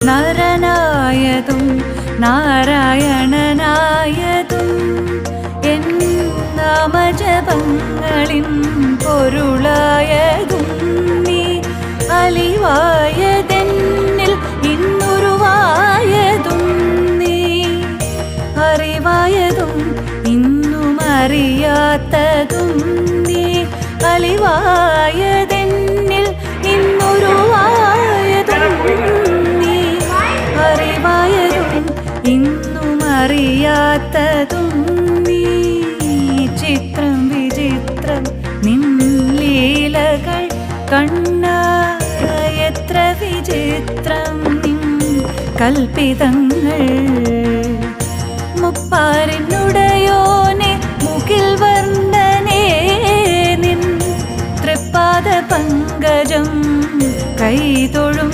നരനായതും നാരായണനായതും N നാമജപങ്ങളിൻ പൊരുളായതും നീ അലിവായതെന്നിൽ ഇന്നുരുവായതും നീ അറിവായതും ഇന്നും അറിയാത്തതും നീ അലിവായതെന്നിൽ ഇന്നുരുവായതും നീ അറിവായതും ഇന്നും അറിയാത്തതും നീ ചിത്രം വിചിത്രം നിൻ ലീലകൾ കണ്ണാ എത്ര വിചിത്രം നിൻ കൽപ്പിതങ്ങൾ മുപ്പാരിനുടയോനെ മുകിൽ വർണ്ണനേ നിൻ തൃപ്പാദ പങ്കജം കൈതൊഴും